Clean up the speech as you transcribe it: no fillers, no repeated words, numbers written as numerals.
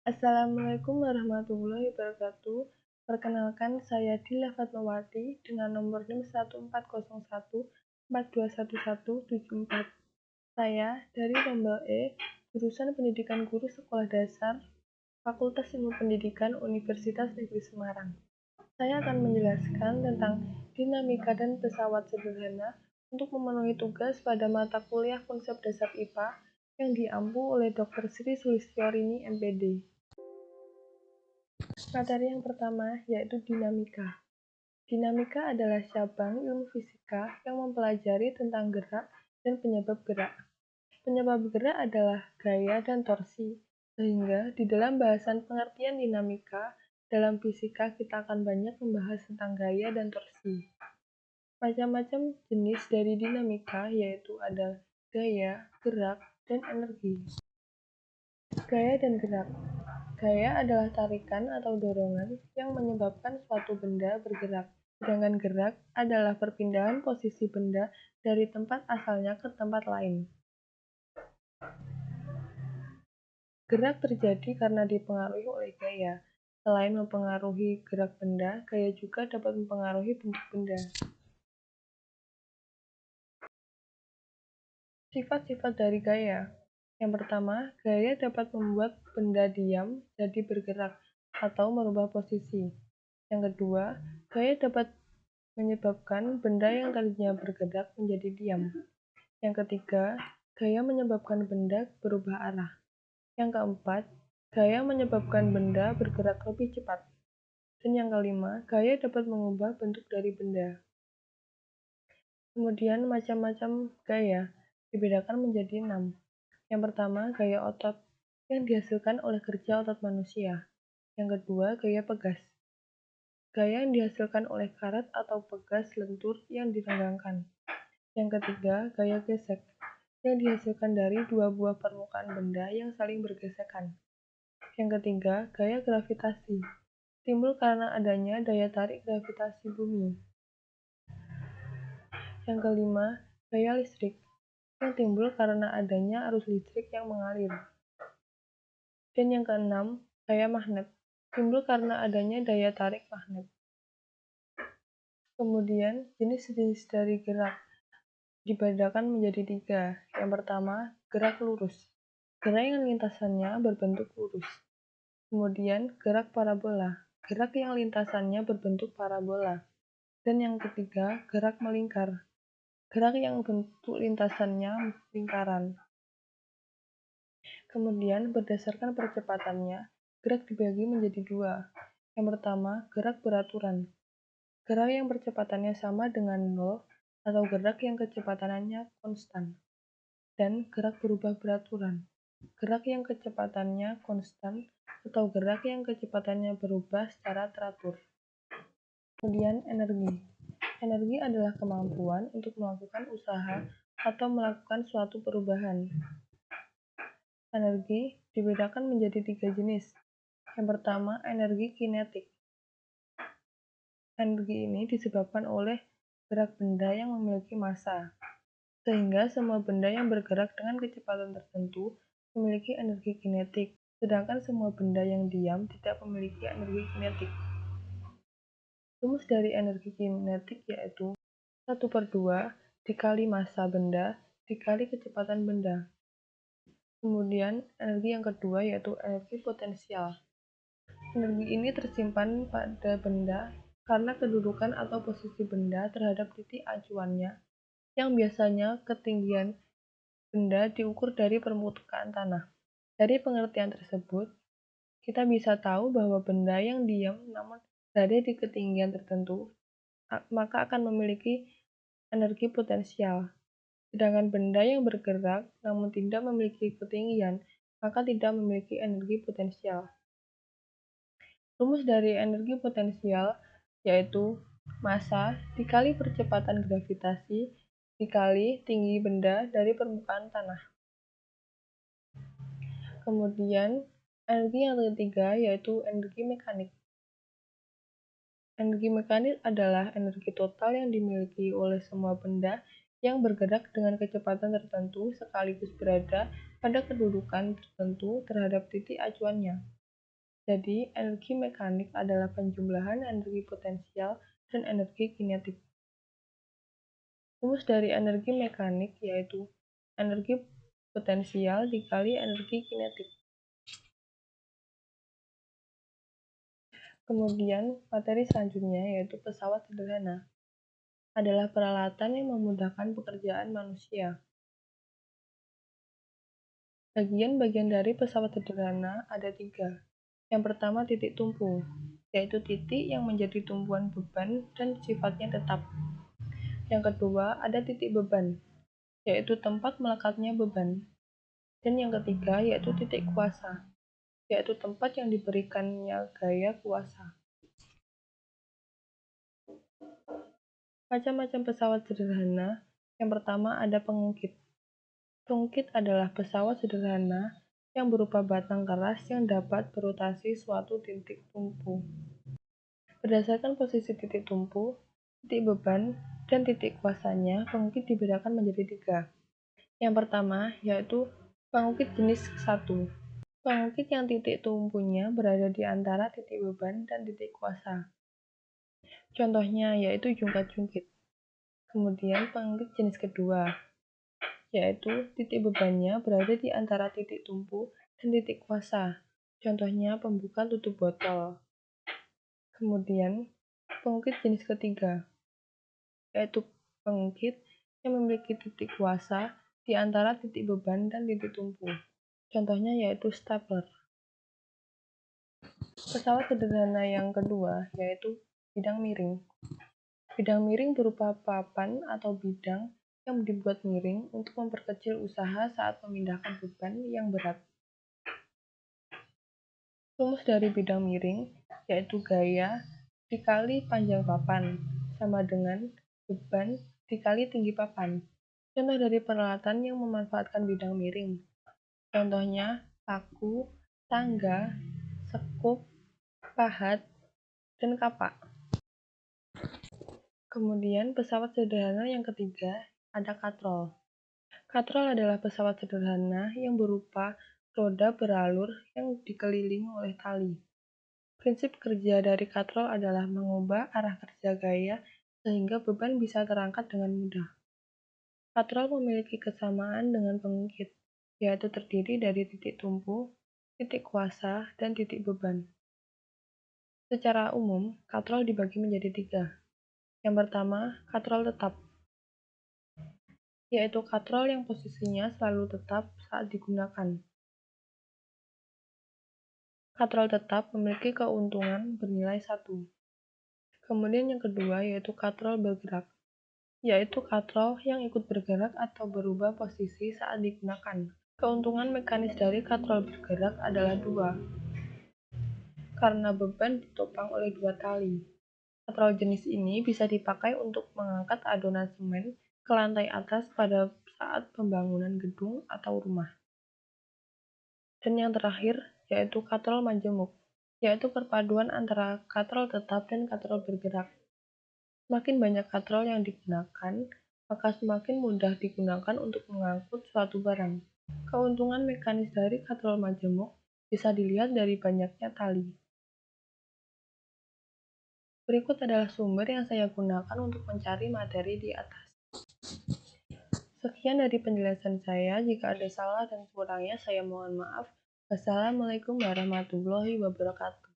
Assalamualaikum warahmatullahi wabarakatuh. Perkenalkan, saya Dila Fatmawati dengan nomor NIM 140142174. Saya dari Rombel E, jurusan Pendidikan Guru Sekolah Dasar, Fakultas Ilmu Pendidikan Universitas Negeri Semarang. Saya akan menjelaskan tentang dinamika dan pesawat sederhana untuk memenuhi tugas pada mata kuliah konsep dasar IPA yang diampu oleh Dr. Sri Sulistyorini MPD. Materi yang pertama yaitu dinamika. Dinamika adalah cabang ilmu fisika yang mempelajari tentang gerak dan penyebab gerak. Penyebab gerak adalah gaya dan torsi, sehingga di dalam bahasan pengertian dinamika, dalam fisika kita akan banyak membahas tentang gaya dan torsi. Macam-macam jenis dari dinamika yaitu ada gaya, gerak, dan energi. Gaya dan gerak. Gaya adalah tarikan atau dorongan yang menyebabkan suatu benda bergerak, sedangkan gerak adalah perpindahan posisi benda dari tempat asalnya ke tempat lain. Gerak terjadi karena dipengaruhi oleh gaya. Selain mempengaruhi gerak benda, gaya juga dapat mempengaruhi bentuk benda. Sifat-sifat dari gaya. Yang pertama, gaya dapat membuat benda diam jadi bergerak atau merubah posisi. Yang kedua, gaya dapat menyebabkan benda yang tadinya bergerak menjadi diam. Yang ketiga, gaya menyebabkan benda berubah arah. Yang keempat, gaya menyebabkan benda bergerak lebih cepat. Dan yang kelima, gaya dapat mengubah bentuk dari benda. Kemudian macam-macam gaya dibedakan menjadi 6. Yang pertama, gaya otot yang dihasilkan oleh kerja otot manusia. Yang kedua, gaya pegas. Gaya yang dihasilkan oleh karat atau pegas lentur yang direnggangkan. Yang ketiga, gaya gesek yang dihasilkan dari dua buah permukaan benda yang saling bergesekan. Yang ketiga, gaya gravitasi timbul karena adanya daya tarik gravitasi bumi. Yang kelima, gaya listrik yang timbul karena adanya arus listrik yang mengalir. Dan yang keenam, gaya magnet timbul karena adanya daya tarik magnet. Kemudian, jenis-jenis dari gerak dibedakan menjadi 3. Yang pertama, gerak lurus. Gerak yang lintasannya berbentuk lurus. Kemudian, gerak parabola. Gerak yang lintasannya berbentuk parabola. Dan yang ketiga, gerak melingkar. Gerak yang bentuk lintasannya lingkaran. Kemudian, berdasarkan percepatannya, gerak dibagi menjadi 2. Yang pertama, gerak beraturan. Gerak yang percepatannya sama dengan 0 atau gerak yang kecepatannya konstan. Dan gerak berubah beraturan. Gerak yang kecepatannya konstan atau gerak yang kecepatannya berubah secara teratur. Kemudian energi. Energi adalah kemampuan untuk melakukan usaha atau melakukan suatu perubahan. Energi dibedakan menjadi 3 jenis. Yang pertama, energi kinetik. Energi ini disebabkan oleh gerak benda yang memiliki massa, sehingga semua benda yang bergerak dengan kecepatan tertentu memiliki energi kinetik, sedangkan semua benda yang diam tidak memiliki energi kinetik. Rumus dari energi kinetik yaitu 1/2 dikali massa benda dikali kecepatan benda. Kemudian energi yang kedua yaitu energi potensial. Energi ini tersimpan pada benda karena kedudukan atau posisi benda terhadap titik acuannya, yang biasanya ketinggian benda diukur dari permukaan tanah. Dari pengertian tersebut, kita bisa tahu bahwa benda yang diam namun berada di ketinggian tertentu, maka akan memiliki energi potensial. Sedangkan benda yang bergerak namun tidak memiliki ketinggian, maka tidak memiliki energi potensial. Rumus dari energi potensial yaitu massa dikali percepatan gravitasi dikali tinggi benda dari permukaan tanah. Kemudian, energi yang ketiga yaitu energi mekanik. Energi mekanik adalah energi total yang dimiliki oleh semua benda yang bergerak dengan kecepatan tertentu sekaligus berada pada kedudukan tertentu terhadap titik acuannya. Jadi, energi mekanik adalah penjumlahan energi potensial dan energi kinetik. Rumus dari energi mekanik yaitu energi potensial dikali energi kinetik. Kemudian, materi selanjutnya yaitu pesawat sederhana. Adalah peralatan yang memudahkan pekerjaan manusia. Bagian-bagian dari pesawat sederhana ada 3. Yang pertama titik tumpu, yaitu titik yang menjadi tumpuan beban dan sifatnya tetap. Yang kedua ada titik beban, yaitu tempat melekatnya beban. Dan yang ketiga yaitu titik kuasa, yaitu tempat yang diberikannya gaya kuasa. Macam-macam pesawat sederhana. Yang pertama ada pengungkit. Pengungkit adalah pesawat sederhana yang berupa batang keras yang dapat berotasi suatu titik tumpu. Berdasarkan posisi titik tumpu, titik beban, dan titik kuasanya, pengungkit dibedakan menjadi 3. Yang pertama yaitu pengungkit jenis 1. Pengungkit yang titik tumpunya berada di antara titik beban dan titik kuasa. Contohnya yaitu jungkat-jungkit. Kemudian pengungkit jenis kedua, yaitu titik bebannya berada di antara titik tumpu dan titik kuasa. Contohnya pembuka tutup botol. Kemudian pengungkit jenis ketiga, yaitu pengungkit yang memiliki titik kuasa di antara titik beban dan titik tumpu. Contohnya yaitu stapler. Pesawat sederhana yang kedua yaitu bidang miring. Bidang miring berupa papan atau bidang yang dibuat miring untuk memperkecil usaha saat memindahkan beban yang berat. Rumus dari bidang miring yaitu gaya dikali panjang papan sama dengan beban dikali tinggi papan. Contoh dari peralatan yang memanfaatkan bidang miring. Contohnya paku, tangga, sekop, pahat, dan kapak. Kemudian pesawat sederhana yang ketiga ada katrol. Katrol adalah pesawat sederhana yang berupa roda beralur yang dikelilingi oleh tali. Prinsip kerja dari katrol adalah mengubah arah kerja gaya sehingga beban bisa terangkat dengan mudah. Katrol memiliki kesamaan dengan pengungkit, yaitu terdiri dari titik tumpu, titik kuasa, dan titik beban. Secara umum, katrol dibagi menjadi 3. Yang pertama, katrol tetap, yaitu katrol yang posisinya selalu tetap saat digunakan. Katrol tetap memiliki keuntungan bernilai 1. Kemudian yang kedua yaitu katrol bergerak, yaitu katrol yang ikut bergerak atau berubah posisi saat digunakan. Keuntungan mekanis dari katrol bergerak adalah 2. Karena beban ditopang oleh 2 tali. Katrol jenis ini bisa dipakai untuk mengangkat adonan semen ke lantai atas pada saat pembangunan gedung atau rumah. Dan yang terakhir yaitu katrol majemuk, yaitu perpaduan antara katrol tetap dan katrol bergerak. Semakin banyak katrol yang digunakan, maka semakin mudah digunakan untuk mengangkut suatu barang. Keuntungan mekanis dari katrol majemuk bisa dilihat dari banyaknya tali. Berikut adalah sumber yang saya gunakan untuk mencari materi di atas. Sekian dari penjelasan saya. Jika ada salah dan kurangnya, saya mohon maaf. Wassalamualaikum warahmatullahi wabarakatuh.